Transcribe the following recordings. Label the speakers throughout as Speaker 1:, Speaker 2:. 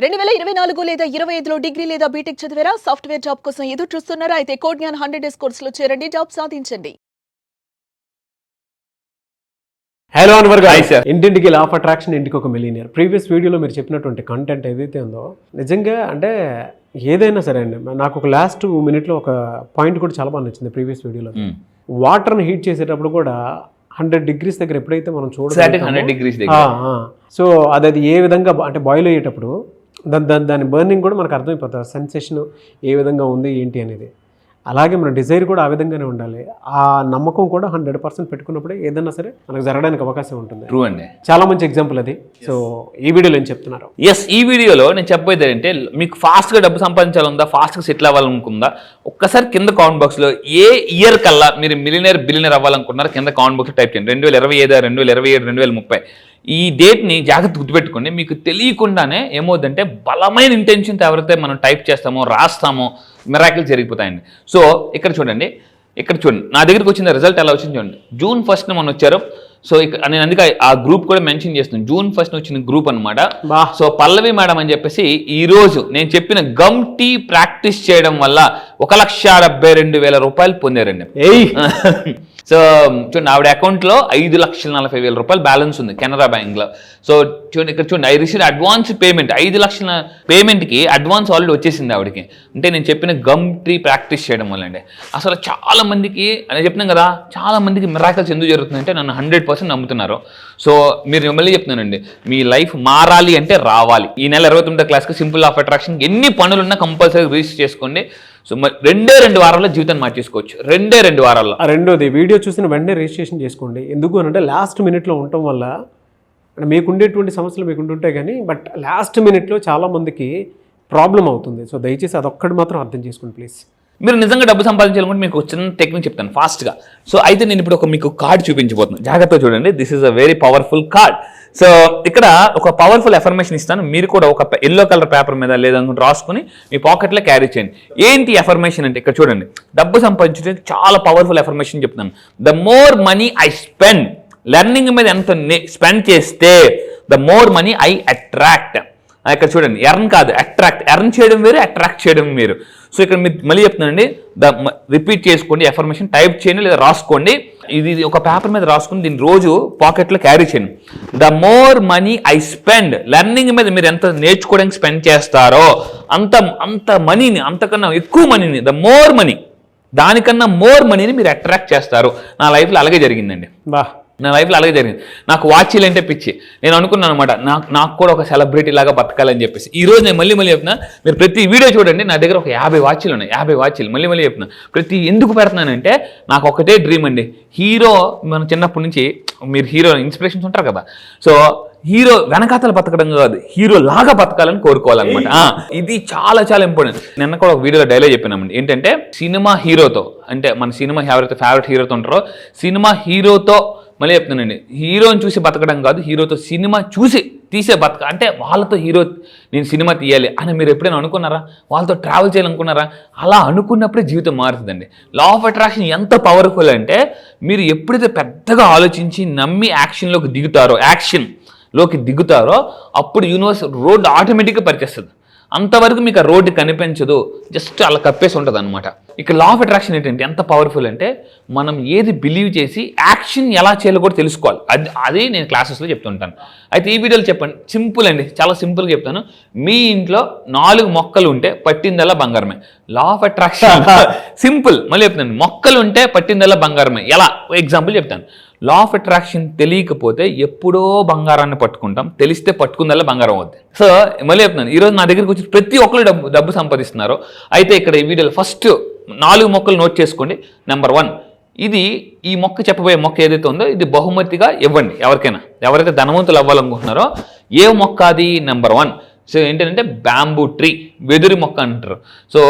Speaker 1: 2024 లేదా 25లో డిగ్రీ లేదా బీటెక్ చదివారా? సాఫ్ట్వేర్ జాబ్ కోసం ఎదురు చూస్తున్నారా? అయితే కోడ్ జ్ఞాన్ 100 డేస్ కోర్సులో చేరండి, జాబ్ సాధించండి.
Speaker 2: హలో అన్వర్ గారు,
Speaker 3: Hi, sir.
Speaker 2: ఇంటింటికి లా ఆఫ్ అట్రాక్షన్, ఇంటికి ఒక మిలియనియర్. ప్రీవియస్ వీడియోలో మీరు చెప్పినటువంటి కంటెంట్ ఏదైతే ఉందో నిజంగా అంటే ఏదైనా సరే అండి, నాకు ఒక లాస్ట్ మినిట్లో ఒక పాయింట్ కూడా చాలా బాగా నచ్చింది ప్రీవియస్ వీడియోలో. వాటర్ని హీట్ చేసేటప్పుడు కూడా 100 డిగ్రీస్ దగ్గర ఎప్పుడైతే మనం
Speaker 3: Exactly 100 degrees దగ్గర.
Speaker 2: సో అది ఏ విధంగా అంటే బాయిల్ అయ్యేటప్పుడు దాని బర్నింగ్ కూడా మనకు అర్థమైపోతుంది, సెన్సేషన్ ఏ విధంగా ఉంది ఏంటి అనేది. అలాగే మన డిజైర్ కూడా ఆ విధంగానే ఉండాలి. ఆ నమ్మకం కూడా 100% పెట్టుకున్నప్పుడే ఏదైనా సరే మనకు జరగడానికి అవకాశం ఉంటుంది.
Speaker 3: ట్రూ అండి,
Speaker 2: చాలా మంచి ఎగ్జాంపుల్ అది. సో ఈ వీడియోలో ఏం చెప్తున్నారు?
Speaker 3: ఈ వీడియోలో నేను చెప్పబోయేది ఏంటంటే, మీకు ఫాస్ట్గా డబ్బు సంపాదించాలందా, ఫాస్ట్గా సెటిల్ అవ్వాలనుకుందా, ఒక్కసారి కింద కామెంట్ బాక్స్లో ఏ ఇయర్ కల్లా మీరు మిలియనర్ బిలియనర్ అవ్వాలనుకున్నారో కింద కామెంట్ బాక్స్లో టైప్ చేయండి. 2025, 2027, 2030 ఈ డేట్ని జాగ్రత్త గుర్తుపెట్టుకోండి. మీకు తెలియకుండానే ఏమవుతుందంటే, బలమైన ఇంటెన్షన్తో ఎవరైతే మనం టైప్ చేస్తామో, రాస్తామో, మిరాకిల్ జరిగిపోతాయండి. సో ఇక్కడ చూడండి, నా దగ్గరికి వచ్చిన రిజల్ట్ ఎలా వచ్చింది చూడండి. June 1st మనం వచ్చారు. సో ఇక్కడ నేను అందుకే ఆ గ్రూప్ కూడా మెన్షన్ చేస్తున్నాను. June 1st వచ్చిన గ్రూప్ అనమాట. సో పల్లవి మేడం అని చెప్పేసి ఈ రోజు నేను చెప్పిన గమ్ టీ ప్రాక్టీస్ చేయడం వల్ల 1,72,000 రూపాయలు పొందారండి. సో చూడండి, ఆవిడ అకౌంట్లో 5,40,000 రూపాయలు బ్యాలెన్స్ ఉంది కెనరా బ్యాంక్లో. సో చూడండి, ఇక్కడ చూడండి, ఐ రిసీవ్ అడ్వాన్స్ పేమెంట్. 5 లక్షల పేమెంట్కి అడ్వాన్స్ ఆల్రెడీ వచ్చేసింది ఆవిడకి. అంటే నేను చెప్పిన గమ్ టీ ప్రాక్టీస్ చేయడం వల్ల అండి. అసలు చాలా మందికి నేను చెప్పినాం కదా, చాలా మందికి మిరాకిల్స్ ఎందుకు జరుగుతుందంటే నన్ను 100% నమ్ముతున్నారు. సో మీరు మళ్ళీ చెప్తున్నానండి, మీ లైఫ్ మారాలి అంటే రావాలి. ఈ నెల 29వ క్లాస్కి సింపుల్ ఆఫ్ అట్రాక్షన్ ఎన్ని పనులున్నా కంపల్సరీ రిజిస్టర్ చేసుకోండి. సో రెండే 2 వారాల్లో జీవితాన్ని మార్చేసుకోవచ్చు. 2 వారాల్లో.
Speaker 2: రెండోది, వీడియో చూసిన వెంటనే రిజిస్ట్రేషన్ చేసుకోండి. ఎందుకు అంటే లాస్ట్ మినిట్లో ఉండటం వల్ల మీకుండేటువంటి సమస్యలు మీకుంటుంటాయి కానీ, బట్ లాస్ట్ మినిట్లో చాలామందికి ప్రాబ్లం అవుతుంది. సో దయచేసి అదొక్కటి మాత్రం అర్థం చేసుకోండి ప్లీజ్.
Speaker 3: మీరు నిజంగా డబ్బు సంపాదించాలనుకుంటే మీకు చిన్న టెక్నిక్ చెప్తాను ఫాస్ట్గా. సో అయితే నేను ఇప్పుడు మీకు కార్డ్ చూపించబోతున్నాను. జాగ్రత్తగా చూడండి, this is a very powerful card. So ఇక్కడ ఒక పవర్ఫుల్ ఎఫర్మేషన్ ఇస్తాను. మీరు కూడా ఒక ఎల్లో కలర్ పేపర్ మీద లేదనుకుంటే రాసుకుని మీ పాకెట్లో క్యారీ చేయండి. ఏంటి ఎఫర్మేషన్ అంటే, ఇక్కడ చూడండి, డబ్బు సంపాదించడానికి చాలా పవర్ఫుల్ ఎఫర్మేషన్ చెప్తున్నాను. The more money I spend, learning మీద ఎంత స్పెండ్ చేస్తే the more money I attract. ఇక్కడ చూడండి, ఎర్న్ కాదు అట్రాక్ట్. ఎర్న్ చేయడం వేరు, అట్రాక్ట్ చేయడం వేరు. సో ఇక్కడ మీరు మళ్ళీ చెప్తున్నానండి, రిపీట్ చేసుకోండి, ఎఫర్మేషన్ టైప్ చేయండి లేదా రాసుకోండి. ఇది ఒక పేపర్ మీద రాసుకుని దీన్ని రోజు పాకెట్లో క్యారీ చేయండి. The more money I spend, learning మీద మీరు ఎంత నేర్చుకోవడానికి స్పెండ్ చేస్తారో అంత మనీని, అంతకన్నా ఎక్కువ మనీని, ద మోర్ మనీ, దానికన్నా మోర్ మనీని మీరు అట్రాక్ట్ చేస్తారు. నా లైఫ్లో అలాగే జరిగిందండి. నా లైఫ్లో అలాగే జరిగింది. నాకు వాచీలు అంటే పిచ్చి. నేను అనుకున్నాను అనమాట, నాకు కూడా ఒక సెలబ్రిటీ లాగా బతకాలని చెప్పేసి. ఈ రోజు నేను మళ్ళీ చెప్తున్నా, మీరు ప్రతి వీడియో చూడండి, నా దగ్గర ఒక 50 వాచీలు ఉన్నాయి. 50 వాచీలు మళ్ళీ చెప్తున్నా. ఎందుకు పెడుతున్నానంటే, నాకు ఒకటే డ్రీమ్ అండి. హీరో, మన చిన్నప్పటి నుంచి మీరు హీరో ఇన్స్పిరేషన్స్ ఉంటారు కదా, సో హీరో వెనకాతలు బతకడం కాదు, హీరో లాగా బతకాలని కోరుకోవాలన్నమాట. ఇది చాలా చాలా ఇంపార్టెంట్. నిన్న కూడా ఒక వీడియోలో డైలాగ్ చెప్పినామండి. ఏంటంటే, సినిమా హీరోతో, అంటే మన సినిమా ఎవరైతే ఫేవరెట్ హీరోతో ఉంటారో, సినిమా హీరోతో మళ్ళీ చెప్తున్నానండి, హీరోని చూసి బతకడం కాదు, హీరోతో సినిమా చూసి తీసే బతక. అంటే వాళ్ళతో హీరో నేను సినిమా తీయాలి అని మీరు ఎప్పుడైనా అనుకున్నారా? వాళ్ళతో ట్రావెల్ చేయాలనుకున్నారా? అలా అనుకున్నప్పుడే జీవితం మారుతుందండి. లా ఆఫ్ అట్రాక్షన్ ఎంత పవర్ఫుల్ అంటే, మీరు ఎప్పుడైతే పెద్దగా ఆలోచించి నమ్మి యాక్షన్లోకి దిగుతారో అప్పుడు యూనివర్స్ రోడ్ ఆటోమేటిక్గా పరిచేస్తుంది. అంతవరకు మీకు ఆ రోడ్డు కనిపించదు, జస్ట్ అలా కప్పేసి ఉంటుంది అనమాట. ఇక లా ఆఫ్ అట్రాక్షన్ ఏంటంటే ఎంత పవర్ఫుల్ అంటే, మనం ఏది బిలీవ్ చేసి యాక్షన్ ఎలా చేయాలో కూడా తెలుసుకోవాలి. అది నేను క్లాసెస్లో చెప్తుంటాను. అయితే ఈ వీడియోలో చెప్పండి, సింపుల్ అండి, చాలా సింపుల్గా చెప్తాను. మీ ఇంట్లో 4 మొక్కలు ఉంటే పట్టిందల్లా బంగారమే. లా ఆఫ్ అట్రాక్షన్ సింపుల్, మళ్ళీ చెప్తాను. మొక్కలు ఉంటే పట్టిందల్లా బంగారమే. ఎలా? ఎగ్జాంపుల్ చెప్తాను. లా ఆఫ్ అట్రాక్షన్ తెలియకపోతే ఎప్పుడో బంగారాన్ని పట్టుకుంటాం, తెలిస్తే పట్టుకుందల్లా బంగారం అవుద్ది. సో మళ్ళీ చెప్తున్నాను, ఈరోజు నా దగ్గరికి వచ్చి ప్రతి ఒక్కరు డబ్బు సంపాదిస్తున్నారు. అయితే ఇక్కడ ఈ వీడియోలో ఫస్ట్ 4 మొక్కలు నోట్ చేసుకోండి. నెంబర్ 1, ఈ మొక్క, చెప్పబోయే మొక్క ఏదైతే ఉందో ఇది బహుమతిగా ఇవ్వండి ఎవరికైనా. ఎవరైతే ధనవంతులు అవ్వాలనుకుంటున్నారో ఏ మొక్క అది? నెంబర్ 1. సో ఏంటంటే బ్యాంబూ ట్రీ, వెదురు మొక్క అంటారు. సో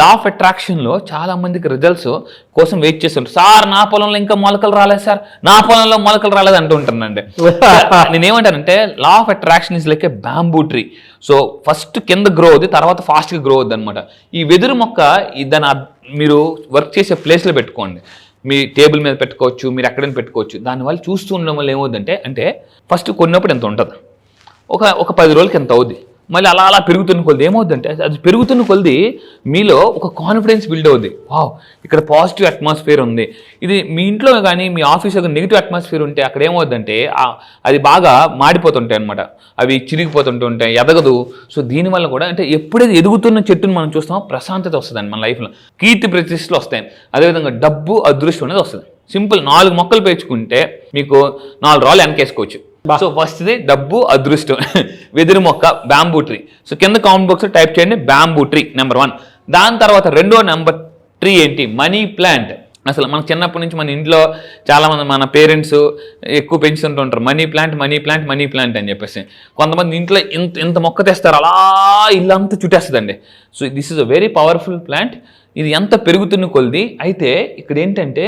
Speaker 3: లా ఆఫ్ అట్రాక్షన్లో చాలా మందికి రిజల్ట్స్ కోసం వెయిట్ చేస్తుంటారు. సార్ నా పొలంలో ఇంకా మొలకలు రాలేదు సార్, నా పొలంలో మొలకలు రాలేదు అంటూ ఉంటానండి. నేనేమంటానంటే, law of attraction is like A bamboo tree. So first కింద గ్రో అవుద్ది, తర్వాత ఫాస్ట్గా గ్రో అవుద్ది అనమాట. ఈ వెదురు మొక్క దాన్ని మీరు వర్క్ చేసే ప్లేస్లో పెట్టుకోండి. మీ టేబుల్ మీద పెట్టుకోవచ్చు, మీరు ఎక్కడైనా పెట్టుకోవచ్చు. దానివల్ల చూస్తూ ఉండడం వల్ల ఏమవుద్దంటే, ఫస్ట్ కొన్నప్పుడు ఎంత ఉంటుంది, ఒక 10 రోజులకి ఎంత అవుద్ది, మళ్ళీ అలా అలా పెరుగుతున్న కొలది ఏమవుద్దంటే అది పెరుగుతున్న కొలది మీలో ఒక కాన్ఫిడెన్స్ బిల్డ్ అవుద్ది. వావ్, ఇక్కడ పాజిటివ్ అట్మాస్ఫియర్ ఉంది. ఇది మీ ఇంట్లో కానీ మీ ఆఫీస్లో కానీ నెగిటివ్ అట్మాస్ఫియర్ ఉంటే అక్కడ ఏమవుద్దంటే అది బాగా మాడిపోతుంటాయి అనమాట, అవి చిరిగిపోతుంటాయి, ఎదగదు. సో దీనివల్ల కూడా అంటే ఎప్పుడైతే ఎదుగుతున్న చెట్టును మనం చూస్తామో ప్రశాంతత వస్తుందండి మన లైఫ్లో, కీర్తి ప్రతిష్టలు వస్తాయి, అదేవిధంగా డబ్బు అదృష్టం అనేది వస్తుంది. సింపుల్ 4 మొక్కలు పెంచుకుంటే మీకు 4 రాళ్ళు వెనకేసుకోవచ్చు. సో ఫస్ట్ది డబ్బు అదృష్టం, వెదురు మొక్క, బ్యాంబూ ట్రీ. సో కింద కామెంట్ బాక్స్ టైప్ చేయండి బ్యాంబూ ట్రీ నెంబర్ 1. దాని తర్వాత రెండో నెంబర్ 3 ఏంటి, మనీ ప్లాంట్. అసలు మనకు చిన్నప్పటి నుంచి మన ఇంట్లో చాలామంది మన పేరెంట్స్ ఎక్కువ పెంచుతుంటూ ఉంటారు money plant money plant money plant అని చెప్పేసి. కొంతమంది ఇంట్లో ఇంత మొక్క తెస్తారు, అలా ఇల్లంతా చుట్టేస్తుందండి. So this is a very powerful plant. ఇది ఎంత పెరుగుతున్న కొలది. అయితే ఇక్కడ ఏంటంటే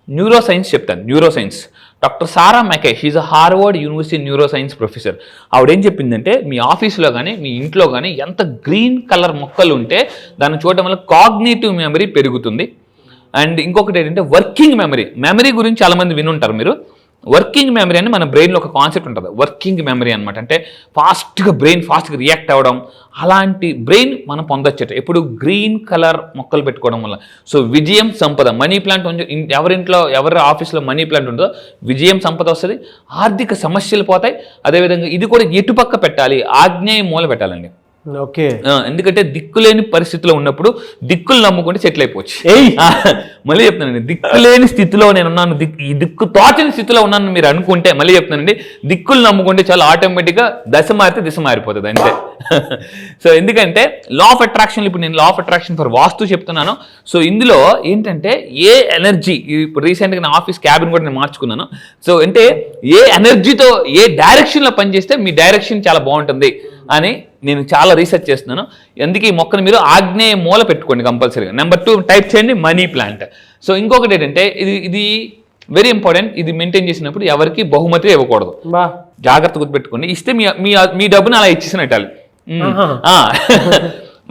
Speaker 3: న్యూరో సైన్స్ చెప్తాను. Neuroscience doctor Sara McKay, she a Harvard University neuroscience professor. ఆవిడేం చెప్పిందంటే మీ ఆఫీస్లో కానీ మీ ఇంట్లో కానీ ఎంత గ్రీన్ కలర్ మొక్కలు ఉంటే దాన్ని చూడడం వల్ల కాగ్నిటివ్ మెమరీ పెరుగుతుంది. అండ్ ఇంకొకటి ఏంటంటే వర్కింగ్ మెమరీ గురించి చాలామంది వినుంటారు మీరు. వర్కింగ్ మెమరీ అని మన బ్రెయిన్లో ఒక కాన్సెప్ట్ ఉంటుంది, వర్కింగ్ మెమరీ అనమాట. అంటే బ్రెయిన్ ఫాస్ట్గా రియాక్ట్ అవ్వడం, అలాంటి బ్రెయిన్ మనం పొందొచ్చట ఎప్పుడు గ్రీన్ కలర్ మొక్కలు పెట్టుకోవడం వల్ల. సో విజయం, సంపద, మనీ ప్లాంట్ ఎవరి ఆఫీస్లో మనీ ప్లాంట్ ఉంటుందో విజయం, సంపద వస్తుంది, ఆర్థిక సమస్యలు పోతాయి. అదేవిధంగా ఇది కూడా ఎటుపక్క పెట్టాలి, ఆగ్నేయ మూల పెట్టాలండి.
Speaker 2: ఓకే,
Speaker 3: ఎందుకంటే దిక్కులేని పరిస్థితిలో ఉన్నప్పుడు దిక్కులు నమ్ముకుంటే సెటిల్ అయిపోవచ్చు. మళ్ళీ చెప్తానండి, దిక్కులేని స్థితిలో నేనున్నాను, ఈ దిక్కు తోచని స్థితిలో ఉన్నాను మీరు అనుకుంటే, మళ్ళీ చెప్తానండి, దిక్కులు నమ్ముకుంటే చాలా ఆటోమేటిక్గా దశ మారితే దిశ మారిపోతుంది అంతే. సో ఎందుకంటే లా ఆఫ్ అట్రాక్షన్, ఇప్పుడు నేను లా ఆఫ్ అట్రాక్షన్ ఫర్ వాస్తు చెప్తున్నాను. సో ఇందులో ఏంటంటే ఏ ఎనర్జీ, ఇప్పుడు రీసెంట్గా నా ఆఫీస్ క్యాబిన్ కూడా నేను మార్చుకున్నాను. సో అంటే ఏ ఎనర్జీతో ఏ డైరెక్షన్లో పనిచేస్తే మీ డైరెక్షన్ చాలా బాగుంటుంది అని నేను చాలా రీసెర్చ్ చేస్తున్నాను. అందుకే ఈ మొక్కను మీరు ఆగ్నేయ మూల పెట్టుకోండి కంపల్సరీగా. నెంబర్ 2 టైప్ చేయండి మనీ ప్లాంట్. సో ఇంకొకటి ఏంటంటే ఇది వెరీ ఇంపార్టెంట్. ఇది మెయింటైన్ చేసినప్పుడు ఎవరికి బహుమతి ఇవ్వకూడదు, జాగ్రత్త గుర్తుపెట్టుకోండి. ఇస్తే మీ డబ్బుని అలా ఇచ్చేసినట్టాలి.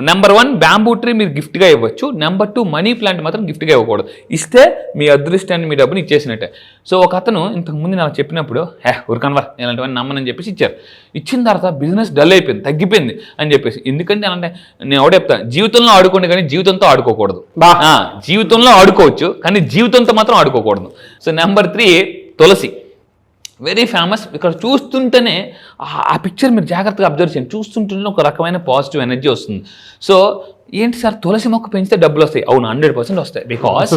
Speaker 3: నెంబర్ 1 బ్యాంబూ ట్రీ మీరు గిఫ్ట్గా ఇవ్వచ్చు. నెంబర్ 2 మనీ ప్లాంట్ మాత్రం గిఫ్ట్గా ఇవ్వకూడదు. ఇస్తే మీ అదృష్టాన్ని మీ డబ్బుని ఇచ్చేసినట్టే. సో ఒక అతను ఇంతకుముందు నాకు చెప్పినప్పుడు ఊరికన్వా ఇలాంటివన్నీ నమ్మనని చెప్పేసి ఇచ్చారు. ఇచ్చిన తర్వాత బిజినెస్ డల్ అయిపోయింది, తగ్గిపోయింది అని చెప్పేసి. ఎందుకంటే అంటే నేను ఎవడ చెప్తాను, జీవితంలో ఆడుకోండి కానీ జీవితంతో ఆడుకోకూడదు. జీవితంలో ఆడుకోవచ్చు కానీ జీవితంతో మాత్రం ఆడుకోకూడదు. సో నెంబర్ 3 తులసి, వెరీ ఫేమస్. ఇక్కడ చూస్తుంటేనే ఆ పిక్చర్ మీరు జాగ్రత్తగా అబ్జర్వ్ చేయండి, చూస్తుంటేనే ఒక రకమైన పాజిటివ్ ఎనర్జీ వస్తుంది. సో ఏంటి సార్ తులసి మొక్క పెంచితే డబ్బులు వస్తాయి? అవును, 100% వస్తాయి. బికాస్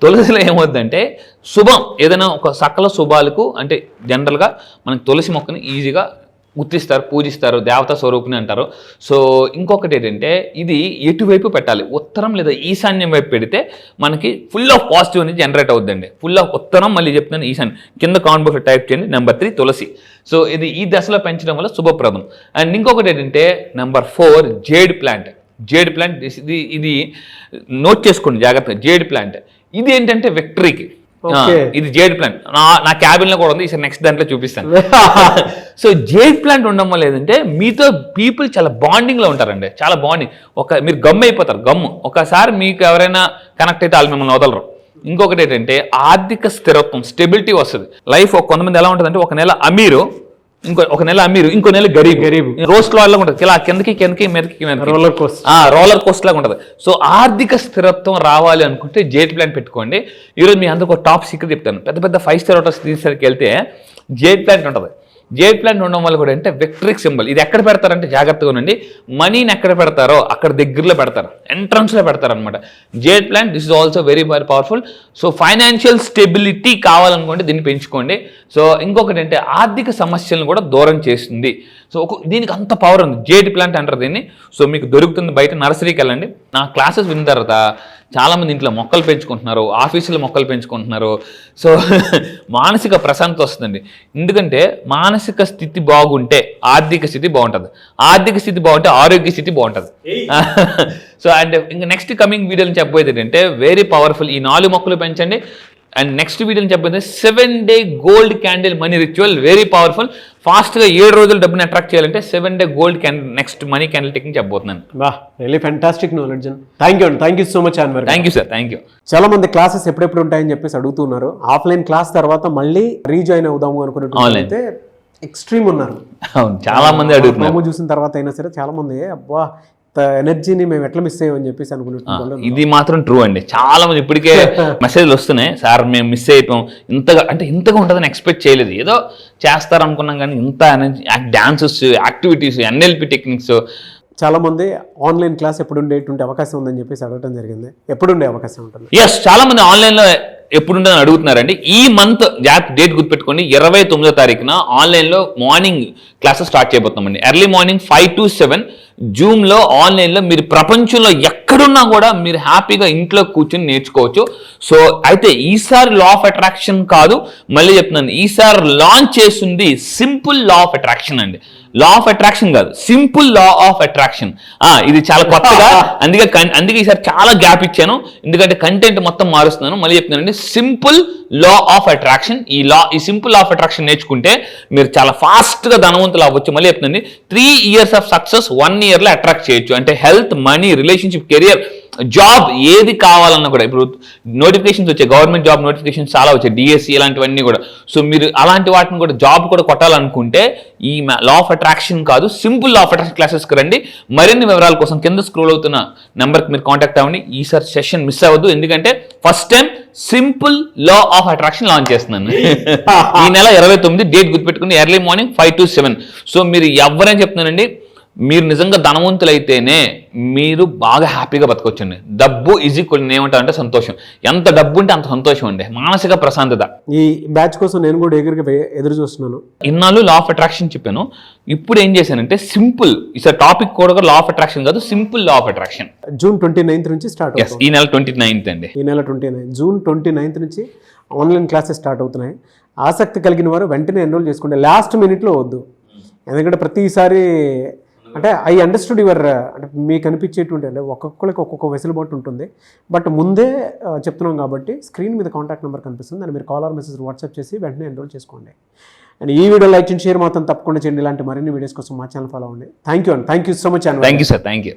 Speaker 3: తులసిలో ఏమవుతుందంటే శుభం, ఏదైనా ఒక సకల శుభాలకు అంటే జనరల్గా మనకి తులసి మొక్కని ఈజీగా గుర్తిస్తారు, పూజిస్తారు, దేవతా స్వరూపిణి అంటారు. సో ఇంకొకటి ఏంటంటే ఇది ఎటువైపు పెట్టాలి, ఉత్తరం లేదా ఈశాన్యం వైపు పెడితే మనకి ఫుల్ ఆఫ్ పాజిటివ్ అనేది జనరేట్ అవుతుందండి. ఫుల్ ఆఫ్ ఉత్తరం, మళ్ళీ చెప్తున్నాను ఈశాన్యం. కింద కామెంట్ బాక్స్లో టైప్ చేయండి నెంబర్ 3 తులసి. సో ఇది ఈ దశలో పెంచడం వల్ల శుభప్రదం. అండ్ ఇంకొకటి ఏంటంటే నెంబర్ 4 జేడ్ ప్లాంట్. ఇది నోట్ చేసుకోండి జాగ్రత్తగా. జేడ్ ప్లాంట్ ఇది ఏంటంటే విక్టరీకి. ఇది జేడ్ ప్లాంట్ నా క్యాబిన్ లో కూడా ఉంది, నెక్స్ట్ దాంట్లో చూపిస్తాను. సో జేడ్ ప్లాంట్ ఉండడం వల్ల ఏంటంటే మీతో పీపుల్ చాలా బాండింగ్ లో ఉంటారండి, చాలా బాండింగ్. మీరు గమ్ అయిపోతారు. గమ్ ఒకసారి మీకు ఎవరైనా కనెక్ట్ అయితే వాళ్ళు మిమ్మల్ని వదలరు. ఇంకొకటి ఏంటంటే ఆర్థిక స్థిరత్వం, స్టెబిలిటీ వస్తుంది. లైఫ్ కొంతమంది ఎలా ఉంటుందంటే ఒక నెల అమీరు, ఒక నెల అమీరు, ఇంకో నెల గరీబ్. రోస్ట్ లాగా ఉంటుంది, ఇలా కిందకి మీదకి రోలర్ కోస్ట్ లాగా ఉంటుంది. సో ఆర్థిక స్థిరత్వం రావాలి అనుకుంటే జేడ్ ప్లాంట్ పెట్టుకోండి. ఈరోజు మీ అందరికి ఒక టాప్ సీక్రెట్ చెప్తాను. పెద్ద 5 స్టార్ హోటల్స్ తీసేసరికి వెళ్తే జేడ్ ప్లాంట్ ఉంటుంది. జేడ్ ప్లాంట్ ఉండడం వల్ల కూడా అంటే విక్టరీక్ సింబల్. ఇది ఎక్కడ పెడతారంటే జాగ్రత్తగా ఉండండి, మనీని ఎక్కడ పెడతారో అక్కడ దగ్గరలో పెడతారు, ఎంట్రన్స్లో పెడతారు అనమాట. Jade plant this is also very powerful. So financial stability కావాలనుకుంటే దీన్ని పెంచుకోండి. సో ఇంకొకటి అంటే ఆర్థిక సమస్యలను కూడా దూరం చేస్తుంది. సో దీనికి అంత పవర్ ఉంది, జేడ్ ప్లాంట్ అంటారు దీన్ని. సో మీకు దొరుకుతుంది బయట, నర్సరీకి వెళ్ళండి. నా క్లాసెస్ విన్న తర్వాత చాలామంది ఇంట్లో మొక్కలు పెంచుకుంటున్నారు, ఆఫీసులో మొక్కలు పెంచుకుంటున్నారు. సో మానసిక ప్రశాంతత వస్తుందండి. ఎందుకంటే మానసిక స్థితి బాగుంటే ఆర్థిక స్థితి బాగుంటుంది, ఆర్థిక స్థితి బాగుంటే ఆరోగ్య స్థితి బాగుంటుంది. సో అండ్ ఇంకా నెక్స్ట్ కమింగ్ వీడియోని చెప్పబోయేది ఏంటంటే వెరీ పవర్ఫుల్. ఈ 4 మొక్కలు పెంచండి. అండ్ నెక్స్ట్ వీడియోని చెప్పబోతే 7-day gold candle money ritual, very powerful. ఫాస్ట్గా 7 రోజులు డబ్బుని అట్రాక్ట్ చేయాలంటే 7-day gold candle, next money candle technique చెప్పబోతున్నాను.
Speaker 2: Really fantastic knowledge. Thank you so much Anwar.
Speaker 3: Thank you sir, thank you.
Speaker 2: చాలా మంది క్లాసెస్ ఎప్పుడెప్పుడు ఉంటాయని చెప్పేసి అడుగుతున్నారు. ఆఫ్లైన్ క్లాస్ తర్వాత మళ్ళీ రీజాయిన్ అవుదాము అనుకున్నట్టు ఎక్స్ట్రీమ్ ఉన్నారు.
Speaker 3: అవును, చాలా మంది అడుగుతున్నారు.
Speaker 2: ప్రోమో చూసిన తర్వాత అయినా సరే చాలా మంది అబ్బా ఎనర్జీని మేము ఎట్లా మిస్ అయ్యామని చెప్పేసి అనుకున్నట్టు.
Speaker 3: ఇది మాత్రం ట్రూ అండి. చాలా మంది ఇప్పటికే మెసేజ్లు వస్తున్నాయి, సార్ మేము మిస్ అయిపోయాం, ఇంతగా ఉంటుందని ఎక్స్పెక్ట్ చేయలేదు, ఏదో చేస్తారు అనుకున్నాం కానీ ఇంత energy, dances, activities, NLP techniques.
Speaker 2: చాలా మంది ఆన్లైన్ క్లాస్ ఎప్పుడు ఉండేటువంటి అవకాశం ఉందని చెప్పేసి అడగడం జరిగింది. ఎప్పుడు ఉండే అవకాశం ఉంటుంది?
Speaker 3: ఎస్, చాలా మంది ఆన్లైన్లో ఎప్పుడు ఉంటుందని అడుగుతున్నారండి. ఈ మంత్ డేట్ గుర్తుపెట్టుకోండి, 29వ తారీఖున ఆన్లైన్లో మార్నింగ్ క్లాసెస్ స్టార్ట్ చేయబోతున్నామండి. ఎర్లీ మార్నింగ్ 5 to 7 జూమ్లో ఆన్లైన్లో మీరు ప్రపంచంలో ఎక్కడున్నా కూడా మీరు హ్యాపీగా ఇంట్లో కూర్చొని నేర్చుకోవచ్చు. సో అయితే ఈసారి లా ఆఫ్ అట్రాక్షన్ కాదు, మళ్ళీ చెప్తున్నాను, ఈసారి లాంచ్ చేస్తుంది సింపుల్ లా ఆఫ్ అట్రాక్షన్ అండి. లా ఆఫ్ అట్రాక్షన్ కాదు, సింపుల్ లా ఆఫ్ అట్రాక్షన్. ఇది చాలా కొత్తగా, అందుకే ఈసారి చాలా గ్యాప్ ఇచ్చాను, ఎందుకంటే కంటెంట్ మొత్తం మారుస్తున్నాను. మళ్ళీ చెప్తున్నానండి, సింపుల్ లా ఆఫ్ అట్రాక్షన్. ఈ సింపుల్ లా ఆఫ్ అట్రాక్షన్ నేర్చుకుంటే మీరు చాలా ఫాస్ట్గా ధనవంతులు అవ్వచ్చు. మళ్ళీ చెప్తున్నాండి, 3 years ఆఫ్ సక్సెస్ 1 yearలో అట్రాక్ట్ చేయొచ్చు. అంటే health, money, relationship, career, job ఏది కావాలన్నా కూడా, ఇప్పుడు నోటిఫికేషన్స్ వచ్చాయి, గవర్నమెంట్ జాబ్ నోటిఫికేషన్స్ చాలా వచ్చాయి, డిఎస్సి ఇలాంటివన్నీ కూడా. సో మీరు అలాంటి వాటిని కూడా జాబ్ కూడా కొట్టాలనుకుంటే ఈ లా ఆఫ్ అట్రాక్షన్ కాదు, సింపుల్ లా ఆఫ్ అట్రాక్షన్ క్లాసెస్కి రండి. మరిన్ని వివరాల కోసం కింద స్క్రోల్ అవుతున్న నెంబర్కి మీరు కాంటాక్ట్ అవ్వండి. ఈసారి సెషన్ మిస్ అవ్వద్దు, ఎందుకంటే first time simple law of attraction launch చేస్తున్నాను. ఈ నెల 29 డేట్ గుర్తుపెట్టుకుని, ఎర్లీ మార్నింగ్ 5 to 7. సో మీరు ఎవరైనా చెప్తున్నానండి, మీరు నిజంగా ధనవంతులైతేనే మీరు బాగా హ్యాపీగా బతకొచ్చండి. డబ్బు ఈజ్ ఈక్వల్, ఏమంటారంటే సంతోషం. ఎంత డబ్బు ఉంటే అంత సంతోషం అండి, మానసిక ప్రశాంతత.
Speaker 2: ఈ బ్యాచ్ కోసం నేను కూడా ఎదురు చూస్తున్నాను.
Speaker 3: ఇన్నాళ్ళు లా ఆఫ్ అట్రాక్షన్ చెప్పాను, ఇప్పుడు ఏం చేశానంటే సింపుల్, ఈసారి టాపిక్ కూడా లా ఆఫ్ అట్రాక్షన్ కాదు, simple law of attraction.
Speaker 2: June 29th నుంచి స్టార్ట్ అవుతుంది.
Speaker 3: ఈ నెల 29th అండి.
Speaker 2: ఈ నెల 29 జూన్ 29th నుంచి ఆన్లైన్ క్లాసెస్ స్టార్ట్ అవుతున్నాయి. ఆసక్తి కలిగిన వారు వెంటనే ఎన్రోల్ చేసుకోండి, లాస్ట్ మినిట్లో వద్దు. ఎందుకంటే ప్రతిసారి అంటే ఐ అండర్స్టూడ్ యువర్, అంటే మీకు అనిపించేటువంటి, అంటే ఒక్కొక్కరికి ఒక్కొక్క వెసులుబాటు ఉంటుంది. బట్ ముందే చెప్తున్నాం కాబట్టి స్క్రీన్ మీద కాంటాక్ట్ నెంబర్ కనిపిస్తుంది, దాన్ని మీరు కాల్ ఆర్ మెసేజ్ వాట్సాప్ చేసి వెంటనే ఎన్రోల్ చేసుకోండి. అండ్ ఈ వీడియో లైక్ చేయండి, షేర్ మాత్రం తప్పకుండా చేయండి. ఇలాంటి మరిన్ని వీడియోస్ కోసం మా ఛానల్ ఫాలో అవ్వండి. Thank you so much.
Speaker 3: Thank you sir, thank you.